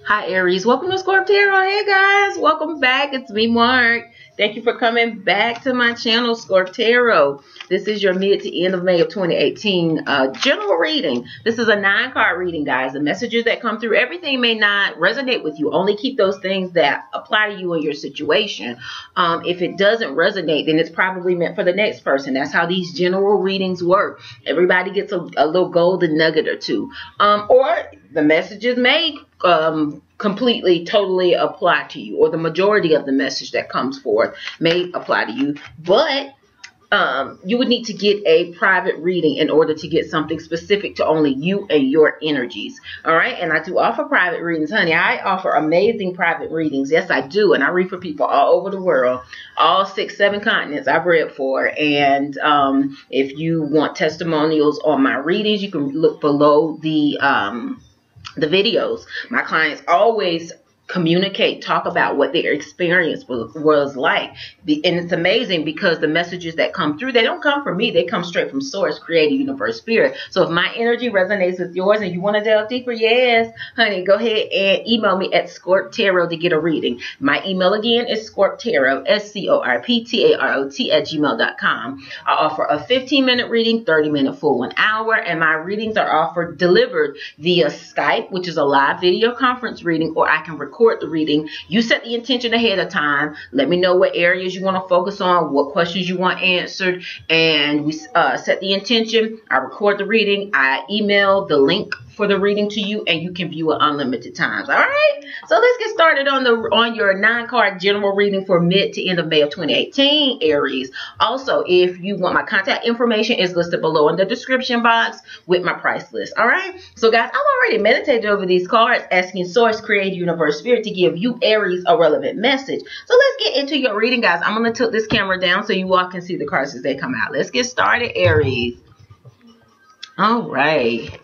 Hi Aries, welcome to Scorp Tarot. Hey guys, welcome back. It's me, Mark. Thank you for coming back to my channel, Scorp Tarot. This is your mid to end of May of 2018 general reading. This is a 9-card reading, guys. The messages that come through, everything may not resonate with you. Only keep those things that apply to you and your situation. If it doesn't resonate, then it's probably meant for the next person. That's how these general readings work. Everybody gets a little golden nugget or two. Or the messages may completely, totally apply to you, or the majority of the message that comes forth may apply to you, but you would need to get a private reading in order to get something specific to only you and your energies. All right, and I do offer private readings, honey. I offer amazing private readings. Yes, I do, and I read for people all over the world, all 6, 7 continents I've read for. And if you want testimonials on my readings, you can look below the videos. My clients always communicate, talk about what their experience was like. And it's amazing because the messages that come through, they don't come from me. They come straight from Source, Creator, Universe, Spirit. So if my energy resonates with yours and you want to delve deeper, yes, honey, go ahead and email me at ScorpTarot to get a reading. My email again is ScorpTarot, ScorpTarot @gmail.com. I offer a 15-minute reading, 30-minute full 1 hour, and my readings are offered delivered via Skype, which is a live video conference reading, or I can record the reading. You set the intention ahead of time. Let me know what areas you want to focus on, what questions you want answered, and we set the intention. I record the reading. I email the link for the reading to you, and you can view it unlimited times. All right, so let's get started on your 9-card general reading for mid to end of May of 2018, Aries. Also, if you want, my contact information is listed below in the description box with my price list. All right, so guys, I've already meditated over these cards, asking Source, Creator, Universe, Spirit to give you, Aries, a relevant message. So let's get into your reading, guys. I'm going to tilt this camera down so you all can see the cards as they come out. Let's get started, Aries. All right.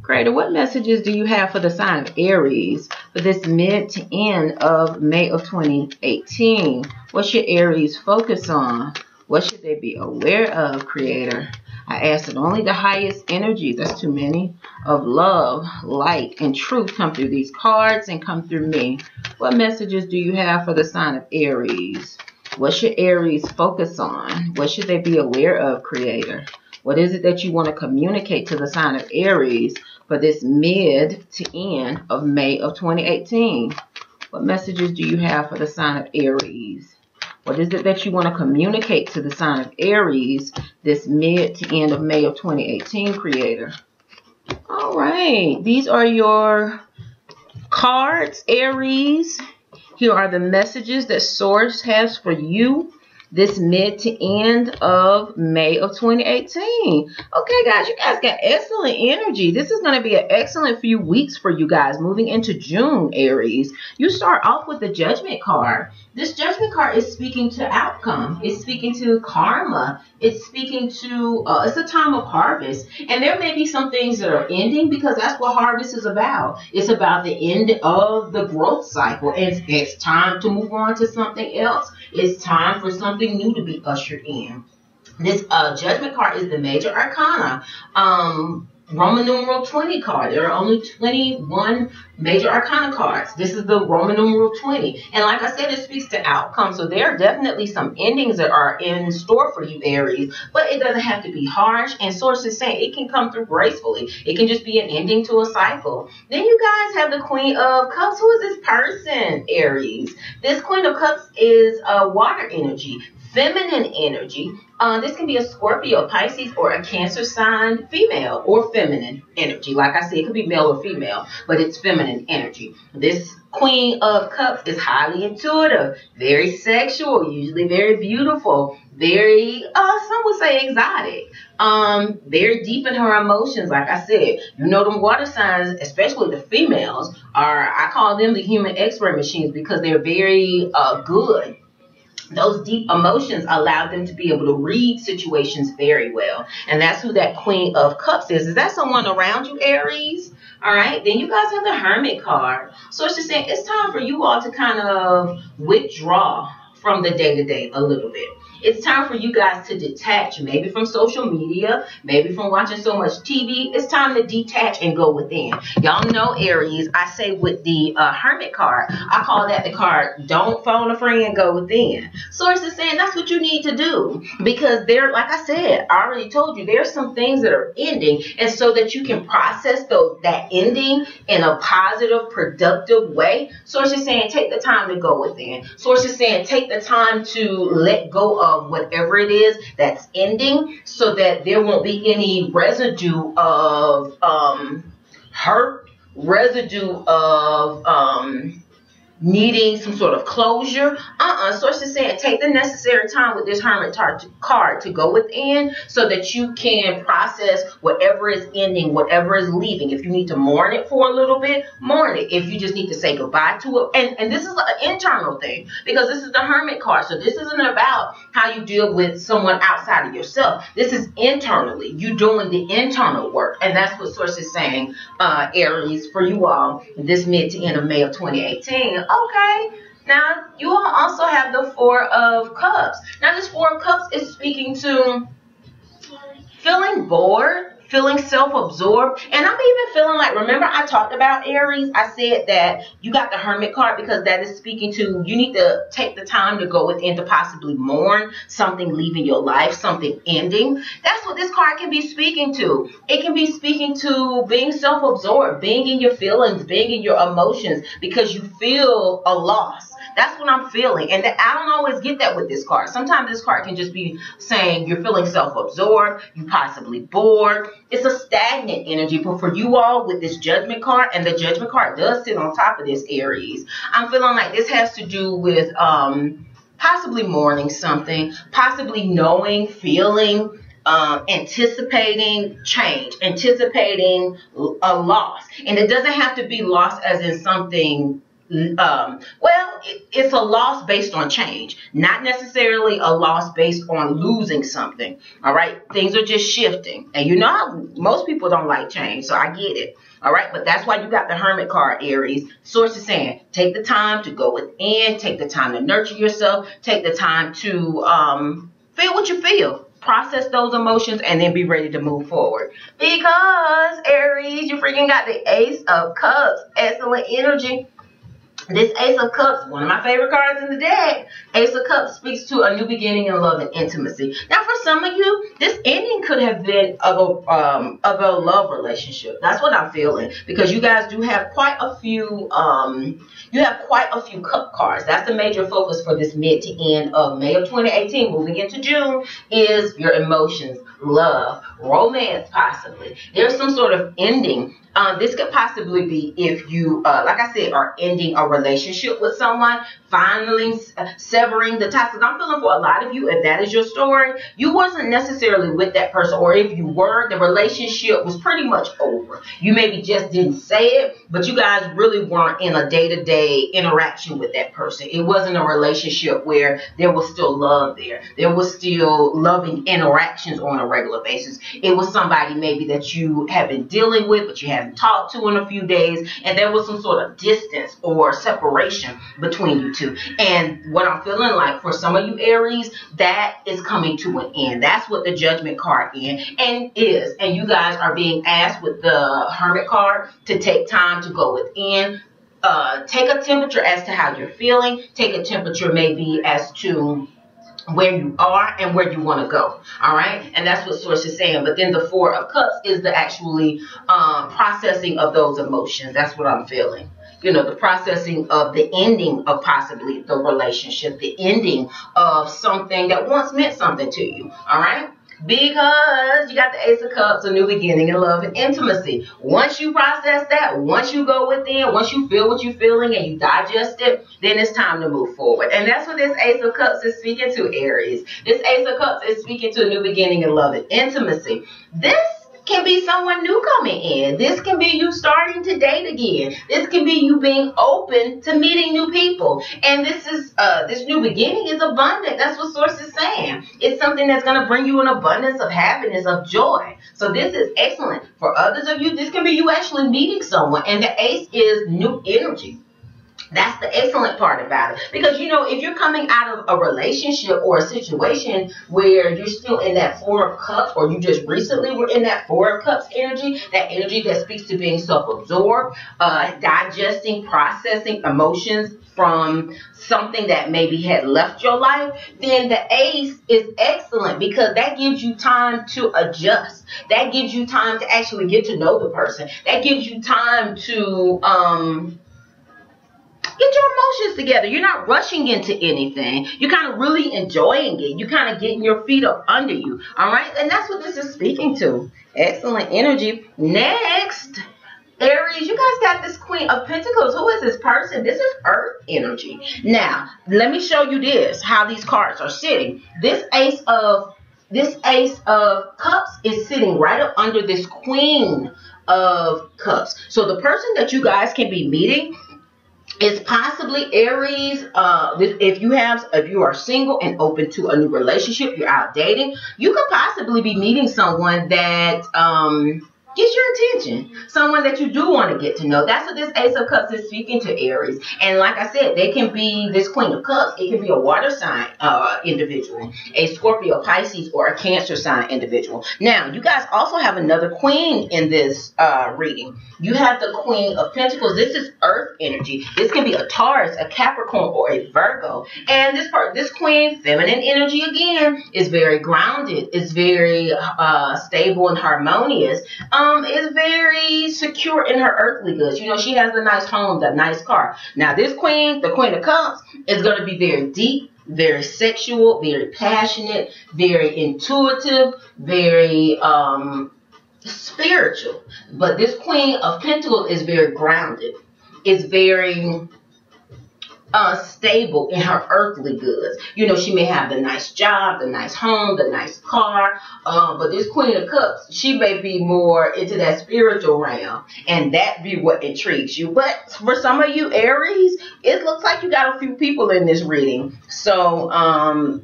Creator, what messages do you have for the sign of Aries for this mid to end of May of 2018? What should Aries focus on? What should they be aware of, Creator? I ask that only the highest energy, that's too many, of love, light, and truth come through these cards and come through me. What messages do you have for the sign of Aries? What should Aries focus on? What should they be aware of, Creator? What is it that you want to communicate to the sign of Aries for this mid to end of May of 2018? What messages do you have for the sign of Aries? What is it that you want to communicate to the sign of Aries this mid to end of May of 2018, Creator? All right. These are your cards, Aries. Here are the messages that Source has for you this mid to end of May of 2018. Okay, guys, you guys got excellent energy. This is going to be an excellent few weeks for you guys moving into June, Aries. You start off with the Judgment card. This Judgment card is speaking to outcome. It's speaking to karma. It's speaking to, it's a time of harvest. And there may be some things that are ending because that's what harvest is about. It's about the end of the growth cycle. It's time to move on to something else. It's time for something new to be ushered in. This Judgment card is the major arcana. Roman numeral 20 card. There are only 21 major arcana cards. This is the Roman numeral 20. And like I said, it speaks to outcome. So there are definitely some endings that are in store for you, Aries. But it doesn't have to be harsh. And Source is saying it can come through gracefully. It can just be an ending to a cycle. Then you guys have the Queen of Cups. Who is this person, Aries? This Queen of Cups is water energy, feminine energy. This can be a Scorpio, Pisces, or a Cancer sign, female or feminine energy. Like I said, it could be male or female, but it's feminine energy. This Queen of Cups is highly intuitive, very sexual, usually very beautiful, very, some would say exotic, very deep in her emotions. Like I said, you know, them water signs, especially the females, I call them the human X-ray machines because they're very good. Those deep emotions allow them to be able to read situations very well. And that's who that Queen of Cups is. Is that someone around you, Aries? All right. Then you guys have the Hermit card. So it's just saying it's time for you all to kind of withdraw from the day-to-day a little bit. It's time for you guys to detach, maybe from social media, maybe from watching so much TV. It's time to detach and go within. Y'all know, Aries, I say with the Hermit card, I call that the card, don't phone a friend, go within. Source is saying that's what you need to do, because there, like I said, I already told you, there's some things that are ending, and so that you can process that ending in a positive, productive way. Source is saying take the time to go within. Source is saying take the time to let go of whatever it is that's ending, so that there won't be any residue of hurt, residue of needing some sort of closure. Source is saying take the necessary time with this Hermit card to go within, so that you can process whatever is ending, whatever is leaving. If you need to mourn it for a little bit, mourn it. If you just need to say goodbye to it, and this is an internal thing, because this is the Hermit card, so this isn't about how you deal with someone outside of yourself. This is internally, you doing the internal work, and that's what Source is saying, Aries, for you all this mid to end of May of 2018. Okay, now you will also have the Four of Cups. Now this Four of Cups is speaking to feeling bored, feeling self-absorbed, and I'm even feeling like, remember I talked about Aries, I said that you got the Hermit card because that is speaking to you need to take the time to go within to possibly mourn something leaving your life, something ending. That's what this card can be speaking to. It can be speaking to being self-absorbed, being in your feelings, being in your emotions, because you feel a loss. That's what I'm feeling, and I don't always get that with this card. Sometimes this card can just be saying you're feeling self-absorbed, you possibly bored. It's a stagnant energy, but for you all with this Judgment card, and the Judgment card does sit on top of this, Aries, I'm feeling like this has to do with possibly mourning something, possibly knowing, feeling, anticipating change, anticipating a loss. And it doesn't have to be loss as in something, well, it's a loss based on change, not necessarily a loss based on losing something. All right, things are just shifting, and you know how most people don't like change, so I get it. All right, but that's why you got the Hermit card, Aries. Source is saying take the time to go within, take the time to nurture yourself, take the time to feel what you feel, process those emotions, and then be ready to move forward. Because Aries, you freaking got the Ace of Cups, excellent energy. This Ace of Cups, one of my favorite cards in the deck. Ace of Cups speaks to a new beginning in love and intimacy. Now, for some of you, this ending could have been of a love relationship. That's what I'm feeling, because you guys do have quite a few. You have quite a few cup cards. That's the major focus for this mid to end of May of 2018. Moving into June is your emotions, love, romance, possibly. There's some sort of ending. This could possibly be if you, like I said, are ending a relationship with someone, finally severing the ties. Because I'm feeling for a lot of you, if that is your story, you wasn't necessarily with that person, or if you were, the relationship was pretty much over. You maybe just didn't say it, but you guys really weren't in a day-to-day interaction with that person. It wasn't a relationship where there was still love there. There was still loving interactions on a regular basis. It was somebody maybe that you have been dealing with, but you haven't talked to in a few days, and there was some sort of distance or separation between you two. And what I'm feeling like for some of you Aries, that is coming to an end. That's what the Judgment card is, and you guys are being asked with the Hermit card to take time to go within. Take a temperature as to how you're feeling. Take a temperature maybe as to where you are and where you want to go. All right, and that's what Source is saying. But then the Four of Cups is the actually processing of those emotions. That's what I'm feeling. You know, the processing of the ending of possibly the relationship, the ending of something that once meant something to you. All right, because you got the Ace of Cups, a new beginning in love and intimacy. Once you process that, once you go within, once you feel what you're feeling and you digest it, then it's time to move forward. And that's what this Ace of Cups is speaking to, Aries. This Ace of Cups is speaking to a new beginning in love and intimacy. This can be someone new coming in. This can be you starting to date again. This can be you being open to meeting new people. And this is this new beginning is abundant. That's what Source is saying. It's something that's going to bring you an abundance of happiness, of joy. So this is excellent. For others of you, this can be you actually meeting someone. And the Ace is new energy. That's the excellent part about it. Because, you know, if you're coming out of a relationship or a situation where you're still in that Four of Cups, or you just recently were in that Four of Cups energy, that energy that speaks to being self-absorbed, digesting, processing emotions from something that maybe had left your life, then the Ace is excellent because that gives you time to adjust. That gives you time to actually get to know the person. That gives you time to get your emotions together. You're not rushing into anything. You're kind of really enjoying it. You're kind of getting your feet up under you. All right? And that's what this is speaking to. Excellent energy. Next, Aries, you guys got this Queen of Pentacles. Who is this person? This is Earth energy. Now, let me show you this, how these cards are sitting. This Ace of Cups is sitting right up under this Queen of Cups. So the person that you guys can be meeting is possibly Aries. If you are single and open to a new relationship, you're out dating, you could possibly be meeting someone that gets your attention, someone that you do want to get to know. That's what this Ace of Cups is speaking to, Aries. And like I said, they can be this Queen of Cups. It can be a water sign individual, a Scorpio, Pisces, or a Cancer sign individual. Now, you guys also have another Queen in this reading. You have the Queen of Pentacles. This is Earth energy. This can be a Taurus, a Capricorn, or a Virgo. And this Queen, feminine energy again, is very grounded. Is very stable and harmonious. Is very secure in her earthly goods. You know, she has a nice home, a nice car. Now, this Queen, the Queen of Cups, is going to be very deep, very sexual, very passionate, very intuitive, very spiritual. But this Queen of Pentacles is very grounded. Is very stable in her earthly goods. You know, she may have the nice job, the nice home, the nice car, but this Queen of Cups, she may be more into that spiritual realm, and that be what intrigues you. But for some of you Aries, it looks like you got a few people in this reading, so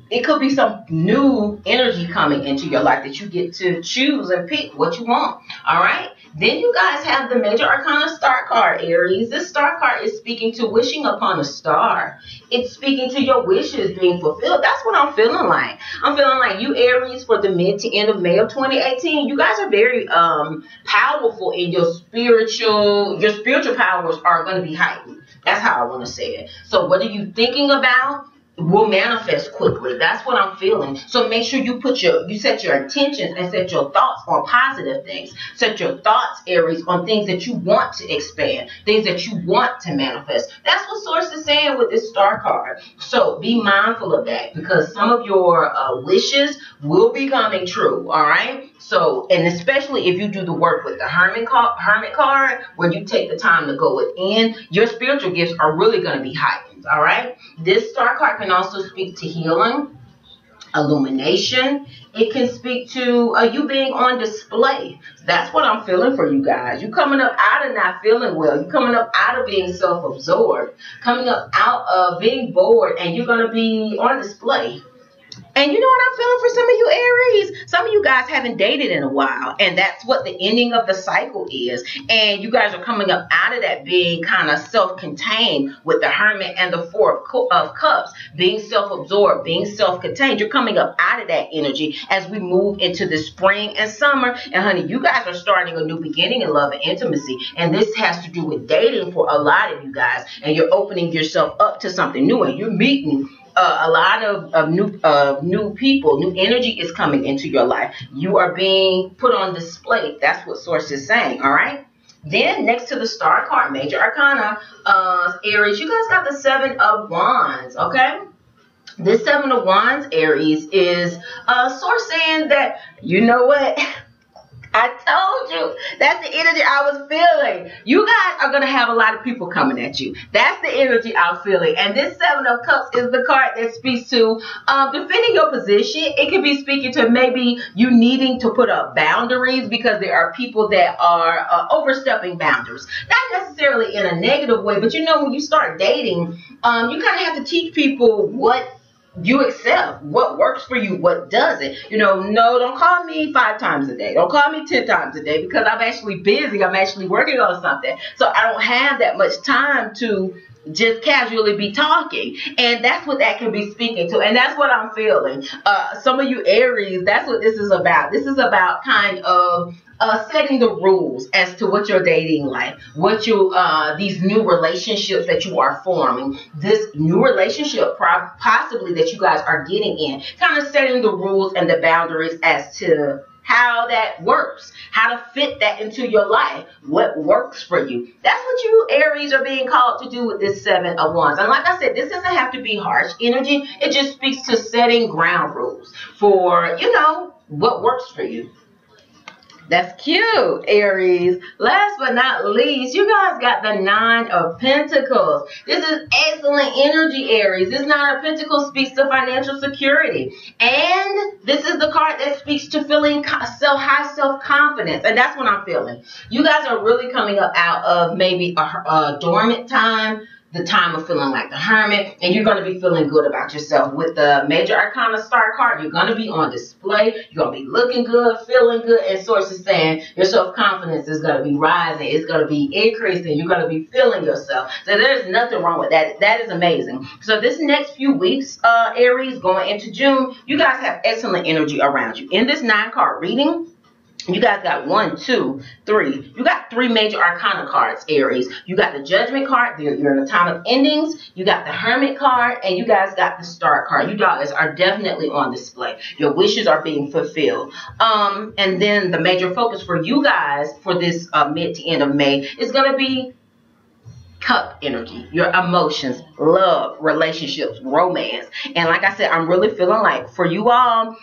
it could be some new energy coming into your life that you get to choose and pick what you want. All right. Then you guys have the Major Arcana Star card, Aries. This Star card is speaking to wishing upon a star. It's speaking to your wishes being fulfilled. That's what I'm feeling like. I'm feeling like you, Aries, for the mid to end of May of 2018, you guys are very powerful in your spiritual powers are going to be heightened. That's how I want to say it. So what are you thinking about? Will manifest quickly. That's what I'm feeling. So make sure you set your intentions and set your thoughts on positive things. Set your thoughts, Aries, on things that you want to expand, things that you want to manifest. That's what Source is saying with this Star card. So be mindful of that, because some of your wishes will be coming true. All right. So, and especially if you do the work with the Hermit card, where you take the time to go within, your spiritual gifts are really going to be heightened. All right. This Star card can also speak to healing, illumination. It can speak to you being on display. That's what I'm feeling for you guys. You coming up out of not feeling well. You coming up out of being self-absorbed, coming up out of being bored, and you're going to be on display. And you know what I'm feeling for some of you Aries? Some of you guys haven't dated in a while, and that's what the ending of the cycle is. And you guys are coming up out of that being kind of self-contained with the Hermit and the Four of Cups, being self-absorbed, being self-contained. You're coming up out of that energy as we move into the spring and summer. And honey, you guys are starting a new beginning in love and intimacy. And this has to do with dating for a lot of you guys. And you're opening yourself up to something new, and you're meeting a lot of new people. New energy is coming into your life. You are being put on display. That's what Source is saying. All right. Then next to the Star card, Major Arcana, Aries, you guys got the Seven of Wands. Okay. This Seven of Wands, Aries, is Source saying that, you know what? I told you. That's the energy I was feeling. You guys are going to have a lot of people coming at you. That's the energy I'm feeling. And this Seven of Cups is the card that speaks to defending your position. It could be speaking to maybe you needing to put up boundaries, because there are people that are overstepping boundaries. Not necessarily in a negative way, but you know, when you start dating, you kind of have to teach people what you accept, what works for you, what doesn't. You know, no, don't call me 5 times a day. Don't call me 10 times a day, because I'm actually busy. I'm actually working on something. So I don't have that much time to just casually be talking, and that's what that can be speaking to, and that's what I'm feeling. Some of you Aries, that's what this is about. This is about kind of setting the rules as to what your dating life, what you these new relationships that you are forming, this new relationship possibly that you guys are getting in, kind of setting the rules and the boundaries as to how that works, how to fit that into your life, what works for you. That's what you Aries are being called to do with this 7 of Wands. And like I said, this doesn't have to be harsh energy. It just speaks to setting ground rules for, you know, what works for you. That's cute, Aries. Last but not least, you guys got the 9 of Pentacles. This is excellent energy, Aries. This 9 of Pentacles speaks to financial security. And this is the card that speaks to feeling high self-confidence. And that's what I'm feeling. You guys are really coming up out of maybe a dormant time, the time of feeling like the hermit, and you're going to be feeling good about yourself. With the Major Arcana Star card, you're going to be on display. You're going to be looking good, feeling good, and source is saying your self-confidence is going to be rising. It's going to be increasing. You're going to be feeling yourself. So there's nothing wrong with that. That is amazing. So this next few weeks, Aries, going into June, you guys have excellent energy around you. In this 9-card reading, you guys got 1, 2, 3. You got 3 major arcana cards, Aries. You got the Judgment card. You're in a time of endings. You got the Hermit card. And you guys got the Star card. You guys are definitely on display. Your wishes are being fulfilled. And then the major focus for you guys for this mid to end of May is going to be Cup energy, your emotions, love, relationships, romance. And like I said, I'm really feeling like for you all,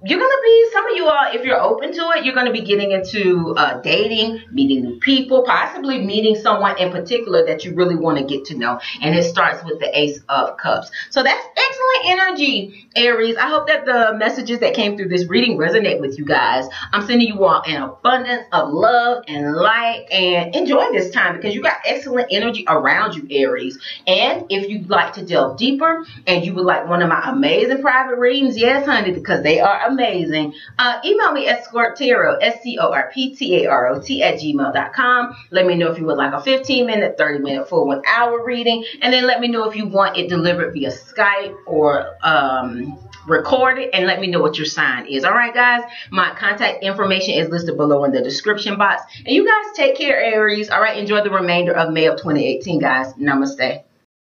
you're going to be, some of you all, if you're open to it, you're going to be getting into dating, meeting new people, possibly meeting someone in particular that you really want to get to know. And it starts with the Ace of Cups. So that's excellent energy, Aries. I hope that the messages that came through this reading resonate with you guys. I'm sending you all an abundance of love and light, and enjoy this time because you got excellent energy around you, Aries. And if you'd like to delve deeper and you would like one of my amazing private readings, yes, honey, because they are amazing, email me at ScorpTarot, ScorpTarot @gmail.com. Let me know if you would like a 15-minute, 30-minute, full 1-hour reading, and then let me know if you want it delivered via Skype or recorded, and let me know what your sign is. All right, guys, my contact information is listed below in the description box. And you guys take care, Aries. All right, enjoy the remainder of May of 2018, guys. Namaste.